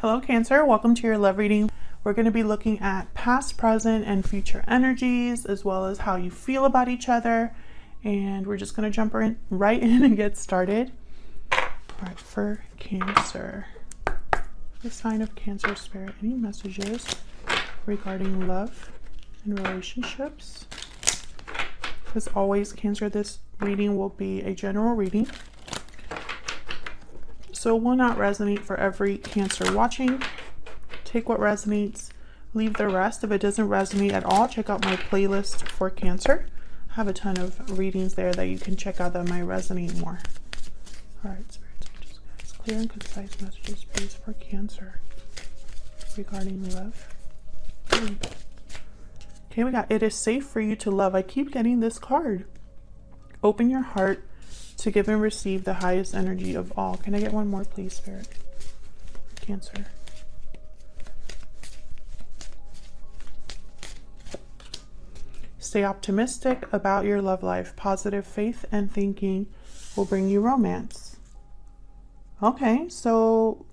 Hello Cancer, welcome to your love reading. We're going to be looking at past, present, and future energies, as well as how you feel about each other. And we're just going to jump right in and get started. All right, for Cancer, the sign of Cancer spirit, any messages regarding love and relationships? As always, Cancer, this reading will be a general reading, so it will not resonate for every Cancer watching. Take what resonates, leave the rest. If it doesn't resonate at all, check out my playlist for Cancer. I have a ton of readings there that you can check out that might resonate more. All right, spirits, just guys, clear and concise messages, please, for Cancer regarding love. Okay, we got, it is safe for you to love. I keep getting this card. Open your heart to give and receive the highest energy of all. Can I get one more, please, Spirit? Cancer. Stay optimistic about your love life. Positive faith and thinking will bring you romance. Okay, so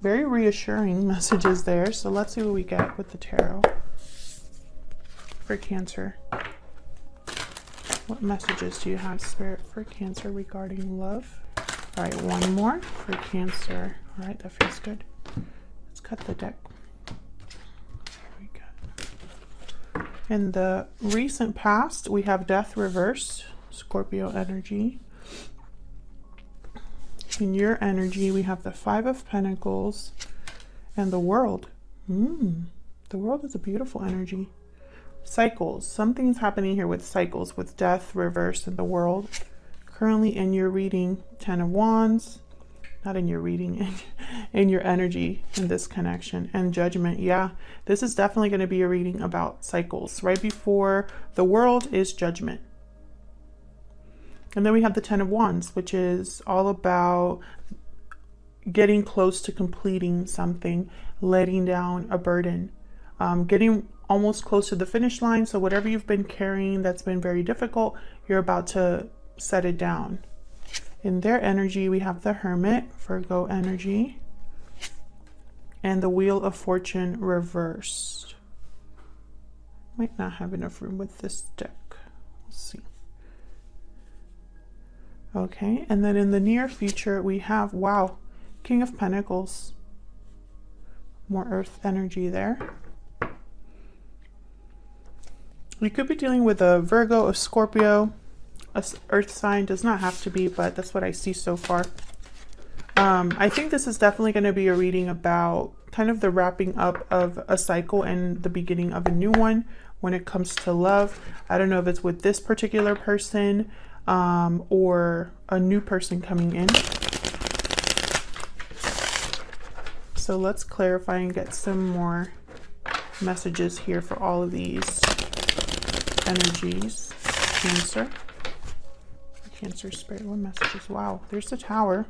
very reassuring messages there. So let's see what we get with the tarot for Cancer. What messages do you have, Spirit, for Cancer regarding love? All right, one more for Cancer. All right, that feels good. Let's cut the deck. There we go. In the recent past, we have Death reversed, Scorpio energy. In your energy, we have the Five of Pentacles and the World. The World is a beautiful energy. Cycles. Something's happening here with cycles, with Death reversed in the World. Currently in your reading, 10 of Wands. Not in your reading, in your energy in this connection. And Judgment. Yeah, this is definitely going to be a reading about cycles. Right before the World is Judgment. And then we have the 10 of Wands, which is all about getting close to completing something, letting down a burden, getting almost close to the finish line. So whatever you've been carrying that's been very difficult, you're about to set it down. In their energy, we have the Hermit, Virgo energy, and the Wheel of Fortune reversed. Might not have enough room with this deck. We'll see. Okay, and then in the near future, we have, wow, King of Pentacles. More Earth energy there. You could be dealing with a Virgo, a Scorpio, a Earth sign. Does not have to be, but that's what I see so far. I think this is definitely going to be a reading about kind of the wrapping up of a cycle and the beginning of a new one when it comes to love. I don't know if it's with this particular person or a new person coming in. So let's clarify and get some more messages here for all of these energies. Cancer. Cancer spirit, what messages? Wow, there's the Tower.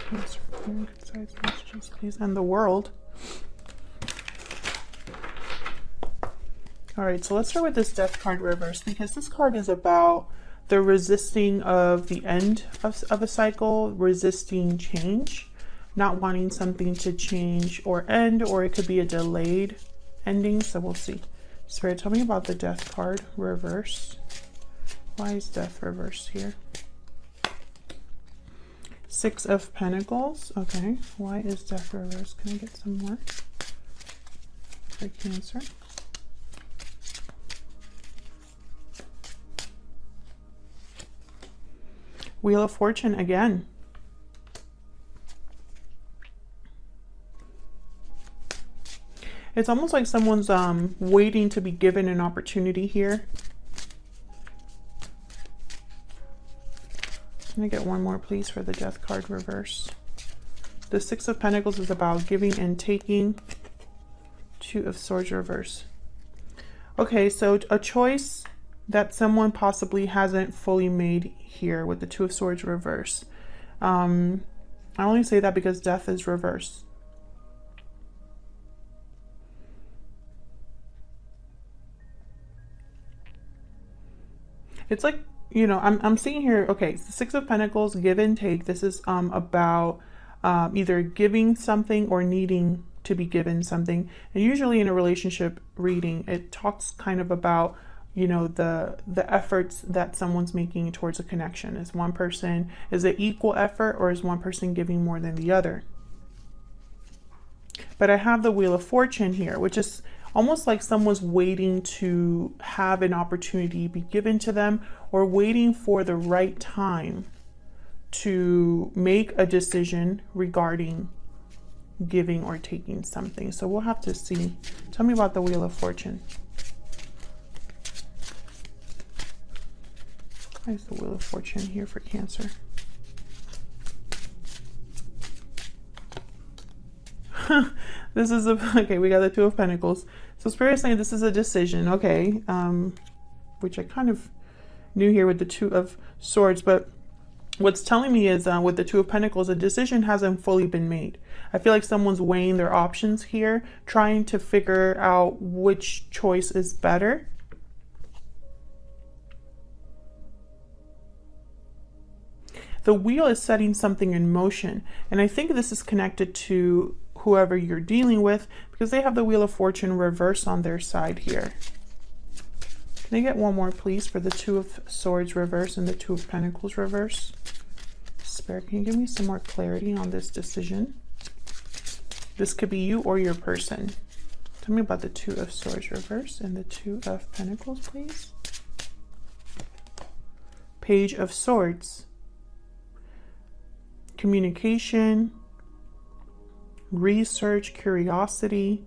Cancer, concise messages, please. And the World. All right, so let's start with this Death card reverse, because this card is about the resisting of the end of a cycle, resisting change, not wanting something to change or end, or it could be a delayed ending. So we'll see. Spirit, tell me about the Death card reverse. Why is Death reversed here? Six of Pentacles. Okay, why is Death reversed? Can I get some more for Cancer? Wheel of Fortune again. It's almost like someone's waiting to be given an opportunity here. Can I get one more, please, for the Death card reverse? The Six of Pentacles is about giving and taking. Two of Swords reverse. Okay, so a choice that someone possibly hasn't fully made here with the Two of Swords reverse. I only say that because Death is reversed. It's like you know, I'm seeing here, okay, the Six of Pentacles, give and take. This is about either giving something or needing to be given something. And usually in a relationship reading, it talks kind of about, you know, the efforts that someone's making towards a connection. Is it equal effort, or is one person giving more than the other? But I have the Wheel of Fortune here, which is almost like someone's waiting to have an opportunity be given to them, or waiting for the right time to make a decision regarding giving or taking something. So we'll have to see. Tell me about the Wheel of Fortune. Why is the Wheel of Fortune here for Cancer? This is okay, we got the Two of Pentacles. So Spirit is saying this is a decision, okay, which I kind of knew here with the Two of Swords, but what's telling me is with the Two of Pentacles, a decision hasn't fully been made. I feel like someone's weighing their options here, trying to figure out which choice is better. The wheel is setting something in motion, and I think this is connected to whoever you're dealing with, because they have the Wheel of Fortune reverse on their side here. Can I get one more, please, for the Two of Swords reverse and the Two of Pentacles reverse? Spirit, can you give me some more clarity on this decision? This could be you or your person. Tell me about the Two of Swords reverse and the Two of Pentacles, please. Page of Swords. Communication, research, curiosity.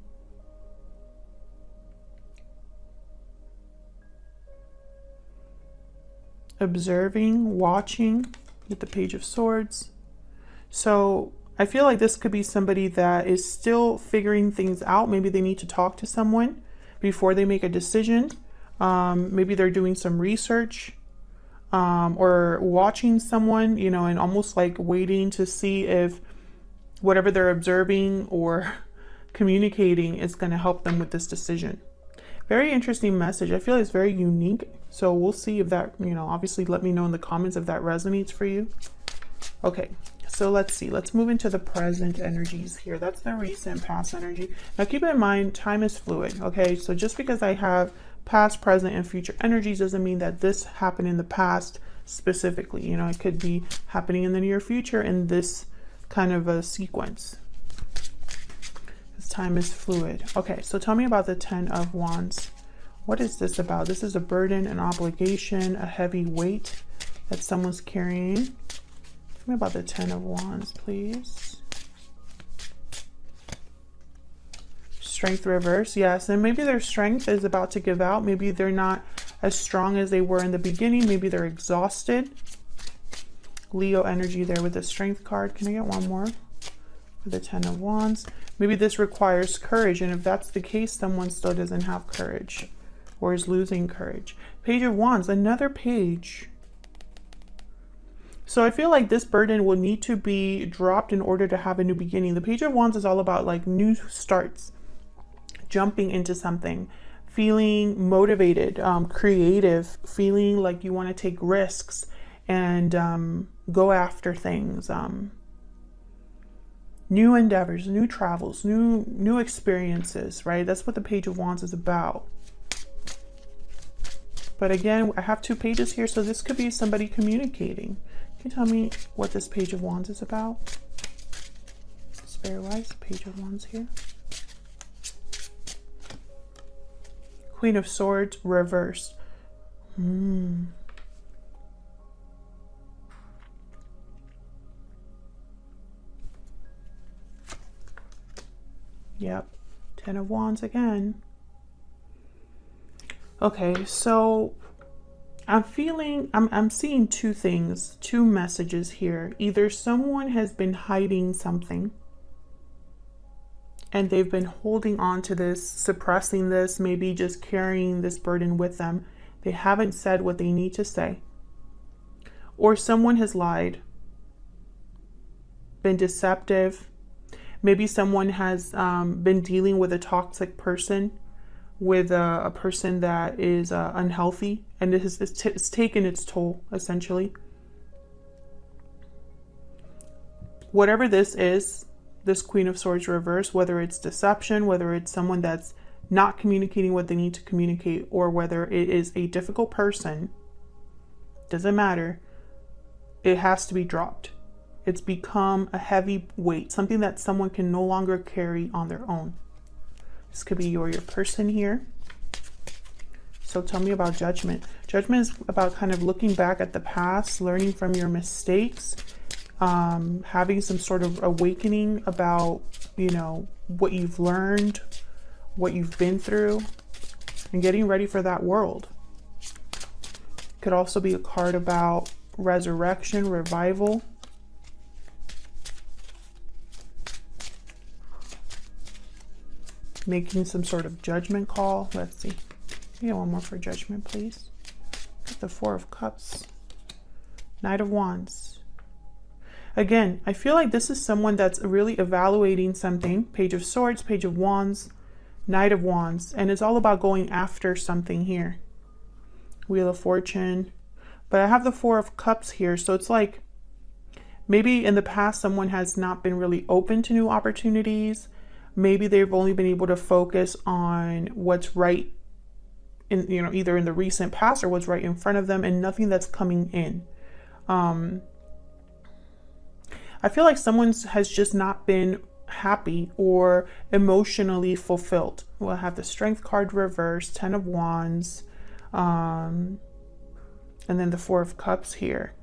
Observing, watching with the Page of Swords. So I feel like this could be somebody that is still figuring things out. Maybe they need to talk to someone before they make a decision. Maybe they're doing some research. Or watching someone, you know, and almost like waiting to see if whatever they're observing or communicating is going to help them with this decision. Very interesting message. I feel like it's very unique. So we'll see if that, you know, obviously let me know in the comments if that resonates for you. Okay, so let's see. Let's move into the present energies here. That's the recent past energy. Now keep in mind, time is fluid. Okay, so just because I have past, present, and future energies doesn't mean that this happened in the past specifically. You know, it could be happening in the near future in this kind of a sequence. This time is fluid. Okay, so tell me about the Ten of Wands. What is this about? This is a burden, an obligation, a heavy weight that someone's carrying. Tell me about the Ten of Wands, please. Strength reverse, yes, and maybe their strength is about to give out. Maybe they're not as strong as they were in the beginning. Maybe they're exhausted. Leo energy there with the Strength card. Can I get one more for the Ten of Wands? Maybe this requires courage, and if that's the case, someone still doesn't have courage or is losing courage. Page of Wands, another page. So I feel like this burden will need to be dropped in order to have a new beginning. The Page of Wands is all about like new starts. Jumping into something, feeling motivated, creative, feeling like you want to take risks and go after things, new endeavors, new travels, new experiences, right? That's what the Page of Wands is about. But again, I have two pages here, so this could be somebody communicating. Can you tell me what this Page of Wands is about? Spirit-wise, Page of Wands here. Queen of Swords, reverse. Yep, Ten of Wands again. Okay, so I'm seeing two things, two messages here. Either someone has been hiding something and they've been holding on to this, suppressing this, maybe just carrying this burden with them. They haven't said what they need to say. Or someone has lied, been deceptive. Maybe someone has been dealing with a toxic person with a person that is unhealthy, and it's taken its toll, essentially. Whatever this is, this Queen of Swords reverse, whether it's deception, whether it's someone that's not communicating what they need to communicate, or whether it is a difficult person, doesn't matter. It has to be dropped. It's become a heavy weight, something that someone can no longer carry on their own. This could be your person here. So tell me about judgment. Judgment is about kind of looking back at the past, learning from your mistakes, having some sort of awakening about, you know, what you've learned, what you've been through, and getting ready for that world. Could also be a card about resurrection, revival. Making some sort of judgment call. Let's see. Yeah, one more for judgment, please. Get the Four of Cups. Knight of Wands. Again, I feel like this is someone that's really evaluating something. Page of Swords, Page of Wands, Knight of Wands. And it's all about going after something here. Wheel of Fortune. But I have the Four of Cups here. So it's like maybe in the past someone has not been really open to new opportunities. Maybe they've only been able to focus on what's right in, you know, either in the recent past or what's right in front of them, and nothing that's coming in. I feel like someone has just not been happy or emotionally fulfilled. We'll have the Strength card reversed, 10 of Wands, and then the Four of Cups here.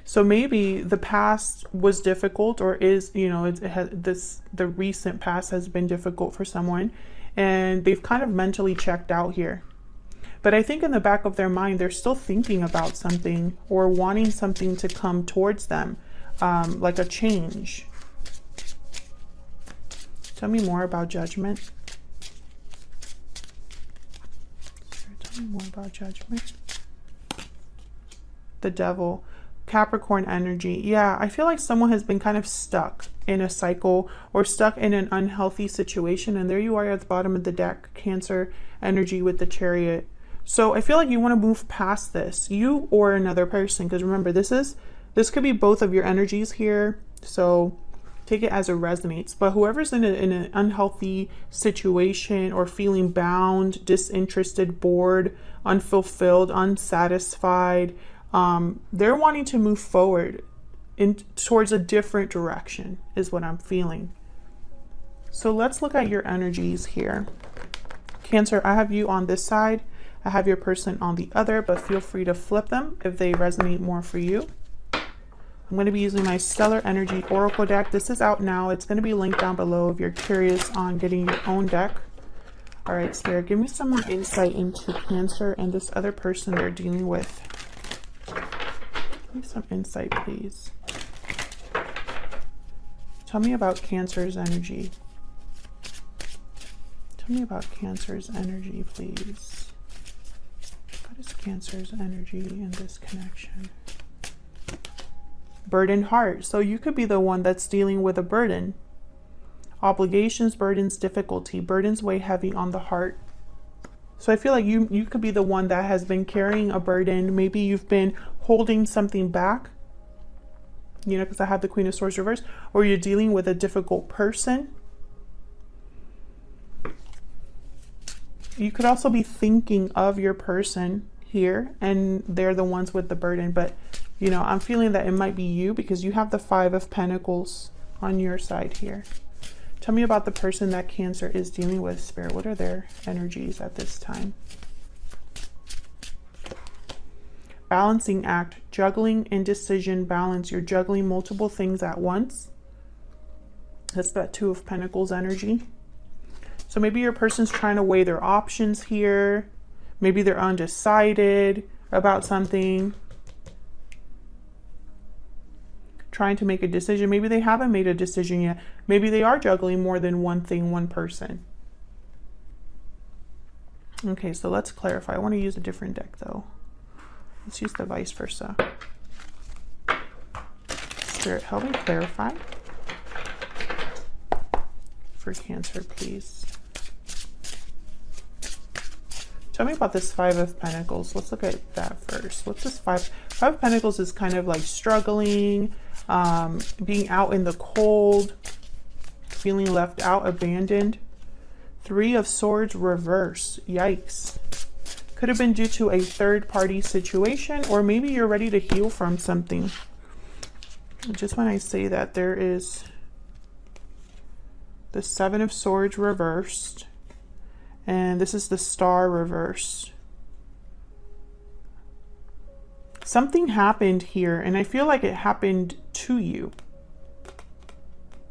So maybe the past was difficult, or is, you know, the recent past has been difficult for someone, and they've kind of mentally checked out here. But I think in the back of their mind, they're still thinking about something or wanting something to come towards them, like a change. Tell me more about judgment. Tell me more about judgment. The Devil. Capricorn energy. Yeah, I feel like someone has been kind of stuck in a cycle or stuck in an unhealthy situation. And there you are at the bottom of the deck, Cancer energy with the Chariot. So I feel like you want to move past this, you or another person. Because remember, this could be both of your energies here. So take it as it resonates. But whoever's in an unhealthy situation or feeling bound, disinterested, bored, unfulfilled, unsatisfied, they're wanting to move forward towards a different direction is what I'm feeling. So let's look at your energies here. Cancer, I have you on this side. I have your person on the other, but feel free to flip them if they resonate more for you. I'm going to be using my Stellar Energy Oracle deck. This is out now. It's going to be linked down below if you're curious on getting your own deck. All right, Spirit, give me some more insight into Cancer and this other person they're dealing with. Give me some insight, please. Tell me about Cancer's energy. Tell me about Cancer's energy, please. What is Cancer's energy in this connection? Burdened heart. So you could be the one that's dealing with a burden. Obligations, burdens, difficulty. Burdens weigh heavy on the heart. So I feel like you could be the one that has been carrying a burden. Maybe you've been holding something back, you know, because I have the Queen of Swords reversed, or you're dealing with a difficult person. You could also be thinking of your person here, and they're the ones with the burden. But, you know, I'm feeling that it might be you because you have the Five of Pentacles on your side here. Tell me about the person that Cancer is dealing with, Spirit. What are their energies at this time? Balancing act, juggling, indecision, balance. You're juggling multiple things at once. That's that Two of Pentacles energy. So maybe your person's trying to weigh their options here. Maybe they're undecided about something. Trying to make a decision. Maybe they haven't made a decision yet. Maybe they are juggling more than one thing, one person. Okay, so let's clarify. I want to use a different deck though. Let's use the vice versa. Spirit, help me clarify for Cancer, please. Tell me about this Five of Pentacles. Let's look at that first. What's this Five of Pentacles is kind of like struggling, being out in the cold, feeling left out, abandoned. Three of Swords reverse. Yikes. Could have been due to a third-party situation, or maybe you're ready to heal from something. Just when I say that, there is the Seven of Swords reversed. And this is the Star reversed. Something happened here, and I feel like it happened to you.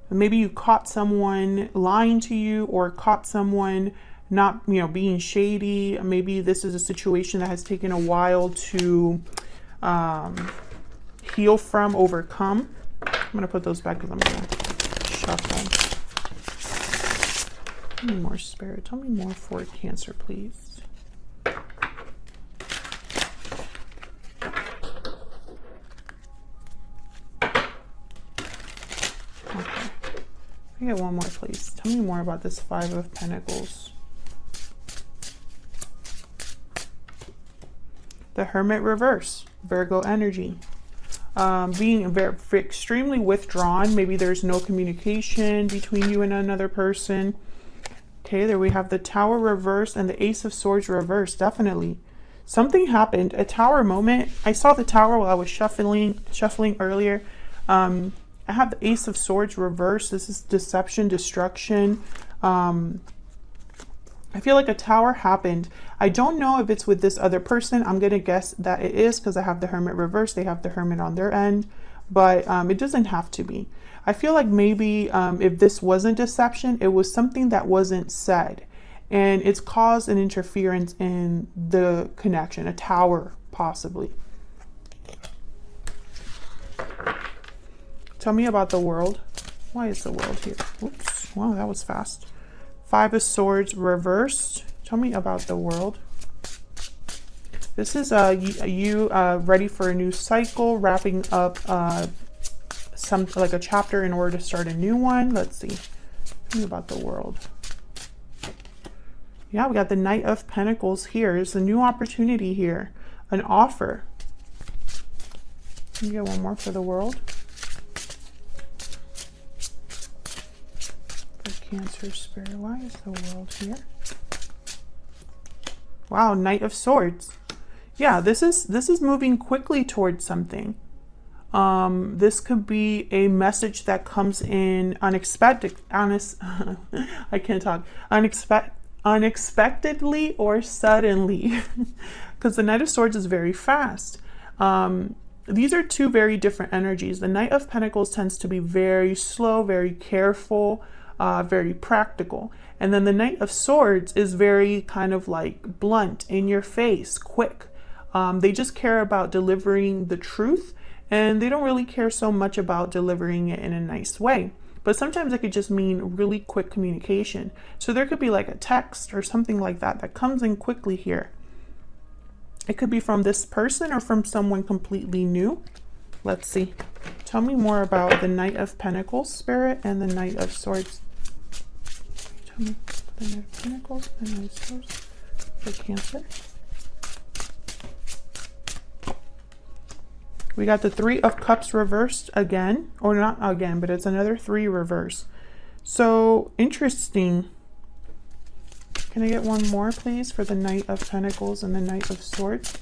Maybe you caught someone lying to you, or caught someone not, you know, being shady. Maybe this is a situation that has taken a while to heal from, overcome. I'm going to put those back because I'm going to shuffle. Tell me more, Spirit. Tell me more for Cancer, please. Okay. Let me get one more, please. Tell me more about this Five of Pentacles. The Hermit reverse. Virgo energy. Being very, extremely withdrawn. Maybe there's no communication between you and another person. Okay, there we have the Tower reverse and the Ace of Swords reverse. Definitely. Something happened. A Tower moment. I saw the Tower while I was shuffling earlier. I have the Ace of Swords reverse. This is deception, destruction. I feel like a Tower happened. I don't know if it's with this other person. I'm going to guess that it is because I have the Hermit reverse. They have the Hermit on their end. But it doesn't have to be. I feel like maybe if this wasn't deception, it was something that wasn't said. And it's caused an interference in the connection. A Tower, possibly. Tell me about the World. Why is the World here? Oops. Wow, that was fast. Five of Swords reversed. Tell me about the World. This is you ready for a new cycle, wrapping up like a chapter in order to start a new one. Let's see. Tell me about the World. Yeah, we got the Knight of Pentacles here. There's a new opportunity here. An offer. Can you get one more for the World? For Cancer, Spirit. Why is the World here? Wow, Knight of Swords. Yeah, this is moving quickly towards something. This could be a message that comes in unexpectedly or suddenly, because the Knight of Swords is very fast. These are two very different energies. The Knight of Pentacles tends to be very slow, very careful, very practical. And then the Knight of Swords is very kind of like blunt, in your face, quick. They just care about delivering the truth, and they don't really care so much about delivering it in a nice way. But sometimes it could just mean really quick communication. So there could be like a text or something like that that comes in quickly here. It could be from this person or from someone completely new. Let's see. Tell me more about the Knight of Pentacles, Spirit, and the Knight of Swords. Tell me the Knight of Pentacles and the Knight of Swords for Cancer. We got the Three of Cups reversed again, or not again, but it's another three reverse. So interesting. Can I get one more, please, for the Knight of Pentacles and the Knight of Swords?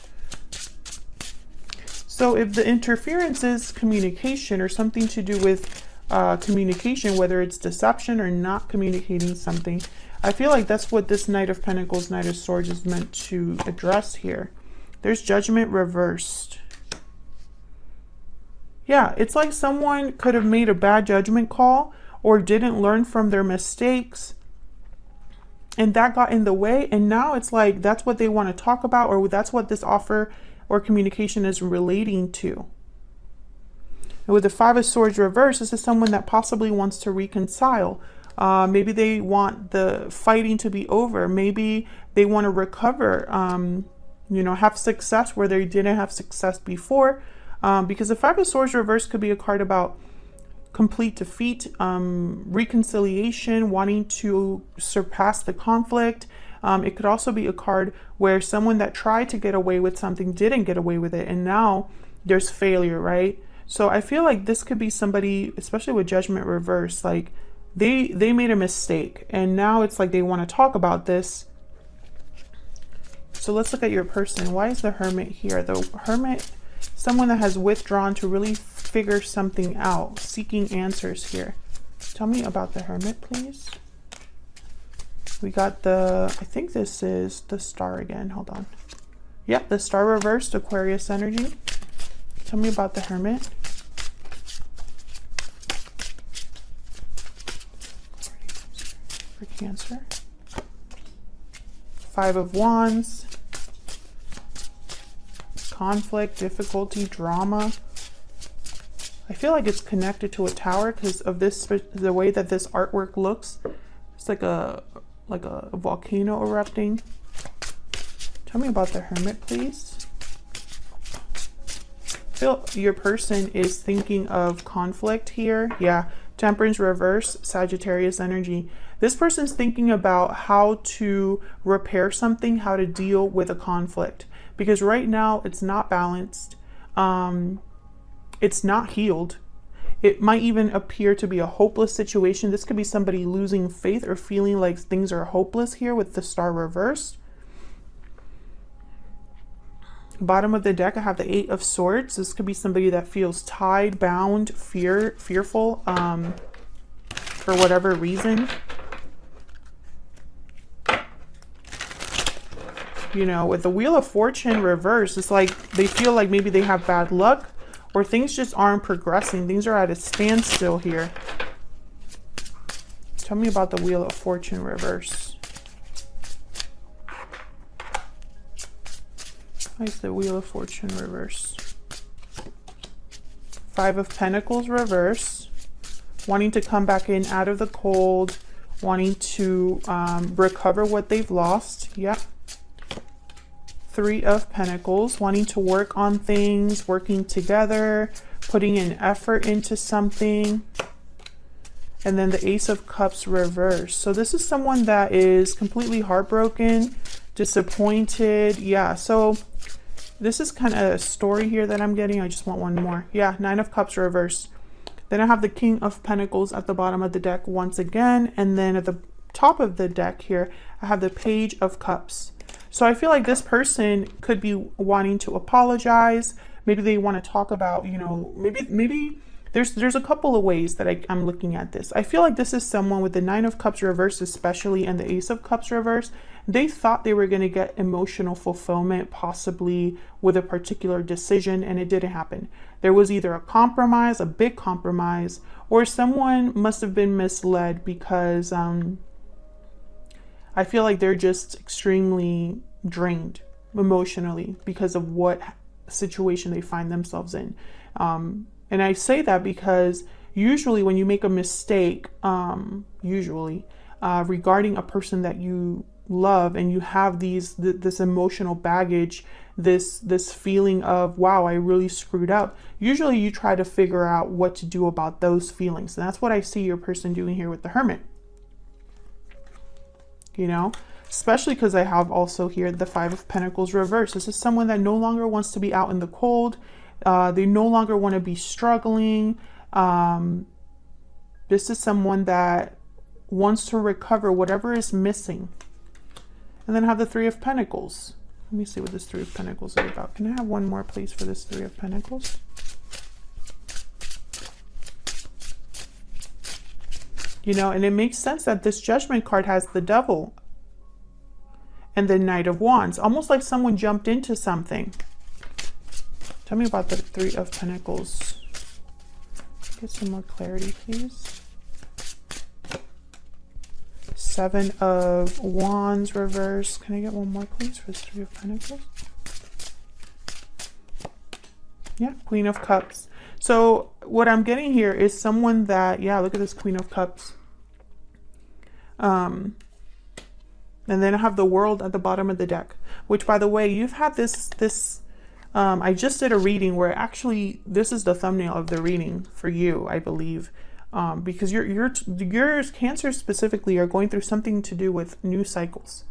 So if the interference is communication or something to do with communication, whether it's deception or not communicating something, I feel like that's what this Knight of Pentacles, Knight of Swords is meant to address here. There's Judgment reversed. Yeah, it's like someone could have made a bad judgment call or didn't learn from their mistakes, and that got in the way. And now it's like that's what they want to talk about, or that's what this offer or communication is relating to. And with the Five of Swords reversed, this is someone that possibly wants to reconcile. Maybe they want the fighting to be over. Maybe they want to recover, you know, have success where they didn't have success before. Because the Five of Swords reversed could be a card about complete defeat, reconciliation, wanting to surpass the conflict. It could also be a card where someone that tried to get away with something didn't get away with it, and now there's failure, right? So I feel like this could be somebody, especially with Judgment reverse, like they made a mistake, and now it's like they want to talk about this. So let's look at your person. Why is the Hermit here? The Hermit, someone that has withdrawn to really figure something out, seeking answers here. Tell me about the Hermit, please. We got the, I think this is the Star again. Hold on. Yep, the Star reversed, Aquarius energy. Tell me about the Hermit. For Cancer. Five of Wands. Conflict, difficulty, drama. I feel like it's connected to a tower because of this, the way that this artwork looks. It's like a volcano erupting. Tell me about the Hermit, please. I feel your person is thinking of conflict here. Yeah, Temperance reverse, Sagittarius energy. This person's thinking about how to repair something, how to deal with a conflict. Because right now it's not balanced. It's not healed. It might even appear to be a hopeless situation. This could be somebody losing faith or feeling like things are hopeless here with the Star reversed. Bottom of the deck, I have the Eight of Swords. This could be somebody that feels tied, bound, fearful for whatever reason. You know, with the Wheel of Fortune reversed, it's like they feel like maybe they have bad luck or things just aren't progressing. Things are at a standstill here. Tell me about the Wheel of Fortune reverse. Why is the Wheel of Fortune reverse? Five of Pentacles reverse. Wanting to come back in out of the cold. Wanting to recover what they've lost. Yep. Three of Pentacles, wanting to work on things, working together, putting an effort into something. And then the Ace of Cups reverse. So this is someone that is completely heartbroken, disappointed. Yeah, so this is kind of a story here that I'm getting. I just want one more. Yeah, Nine of Cups reverse. Then I have the King of Pentacles at the bottom of the deck once again. And then at the top of the deck here, I have the Page of Cups. So I feel like this person could be wanting to apologize. Maybe they want to talk about, you know, maybe there's a couple of ways that I'm looking at this. I feel like this is someone with the Nine of Cups reverse especially and the Ace of Cups reverse. They thought they were going to get emotional fulfillment possibly with a particular decision, and it didn't happen. There was either a compromise, a big compromise, or someone must have been misled because I feel like they're just extremely drained emotionally because of what situation they find themselves in. And I say that because usually when you make a mistake, regarding a person that you love and you have this emotional baggage, this feeling of, wow, I really screwed up. Usually you try to figure out what to do about those feelings. And that's what I see your person doing here with the Hermit. You know, especially because I have also here the Five of Pentacles reverse. This is someone that no longer wants to be out in the cold. They no longer want to be struggling. This is someone that wants to recover whatever is missing. And then I have the Three of Pentacles. Let me see what this Three of Pentacles is about. Can I have one more, please, for this Three of Pentacles? You know, and it makes sense that this Judgment card has the Devil and the Knight of Wands, almost like someone jumped into something. Tell me about the Three of Pentacles. Get some more clarity, please. Seven of Wands reverse. Can I get one more, please, for the Three of Pentacles? Yeah, Queen of Cups. So what I'm getting here is someone that, yeah, look at this Queen of Cups. And then I have the World at the bottom of the deck, which, by the way, you've had this I just did a reading where actually this is the thumbnail of the reading for you, I believe, because your Cancer specifically are going through something to do with new cycles.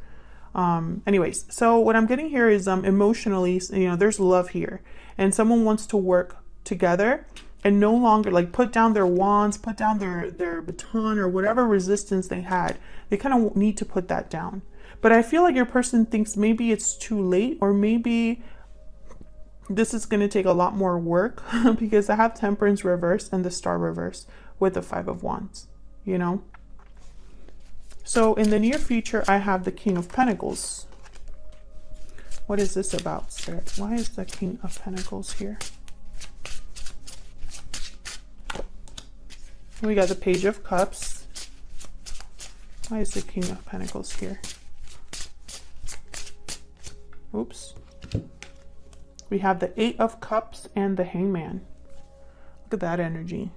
Anyways, so what I'm getting here is emotionally, you know, there's love here, and someone wants to work together and no longer like put down their wands, put down their baton or whatever resistance they had. They kind of need to put that down. But I feel like your person thinks maybe it's too late, or maybe this is going to take a lot more work because I have Temperance reverse and the Star reverse with the Five of Wands, you know. So in the near future, I have the King of Pentacles. What is this about, Spirit? Why is the King of Pentacles here? We got the Page of Cups. Why is the King of Pentacles here? Oops. We have the Eight of Cups and the Hangman. Look at that energy.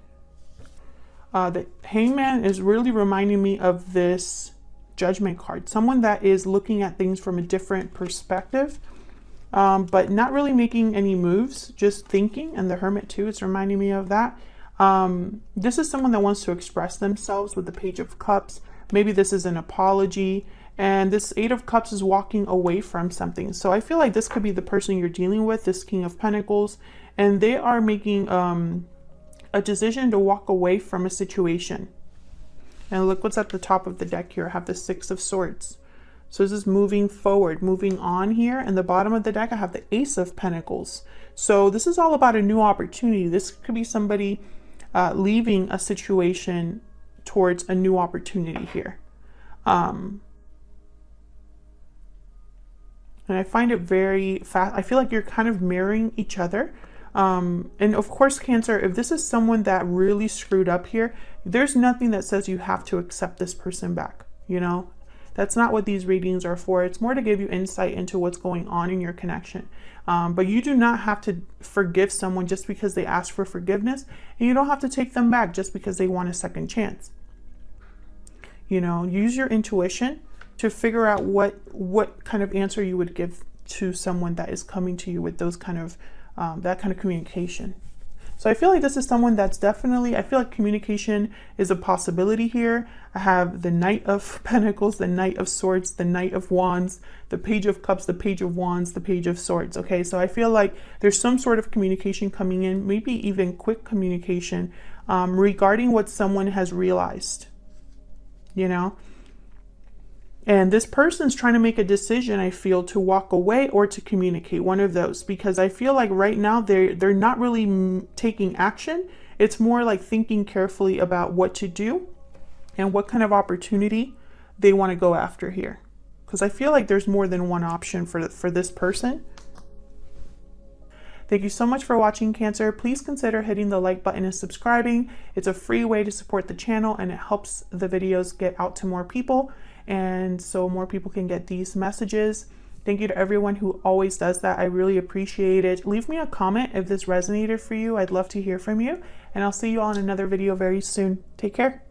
The Hangman is really reminding me of this Judgment card. Someone that is looking at things from a different perspective, but not really making any moves, just thinking. And the Hermit too, it's reminding me of that. This is someone that wants to express themselves with the Page of Cups. Maybe this is an apology. And this Eight of Cups is walking away from something. So I feel like this could be the person you're dealing with, this King of Pentacles. And they are making a decision to walk away from a situation. And look what's at the top of the deck here. I have the Six of Swords. So this is moving forward, moving on here. And the bottom of the deck, I have the Ace of Pentacles. So this is all about a new opportunity. This could be somebody leaving a situation towards a new opportunity here. And I find it very fast. I feel like you're kind of mirroring each other. And of course, Cancer, if this is someone that really screwed up here, there's nothing that says you have to accept this person back. You know, that's not what these readings are for. It's more to give you insight into what's going on in your connection. But you do not have to forgive someone just because they ask for forgiveness, and you don't have to take them back just because they want a second chance. You know, use your intuition to figure out what kind of answer you would give to someone that is coming to you with those kind of that kind of communication. So I feel like this is someone that's definitely, I feel like communication is a possibility here. I have the Knight of Pentacles, the Knight of Swords, the Knight of Wands, the Page of Cups, the Page of Wands, the Page of Swords. Okay, so I feel like there's some sort of communication coming in, maybe even quick communication regarding what someone has realized, you know. And this person's trying to make a decision, I feel, to walk away or to communicate, one of those, because I feel like right now they're not really taking action. It's more like thinking carefully about what to do and what kind of opportunity they want to go after here. Because I feel like there's more than one option for this person. Thank you so much for watching, Cancer. Please consider hitting the like button and subscribing. It's a free way to support the channel, and it helps the videos get out to more people, and so more people can get these messages. Thank you to everyone who always does that. I really appreciate it. Leave me a comment if this resonated for you. I'd love to hear from you, and I'll see you all in another video very soon. Take care.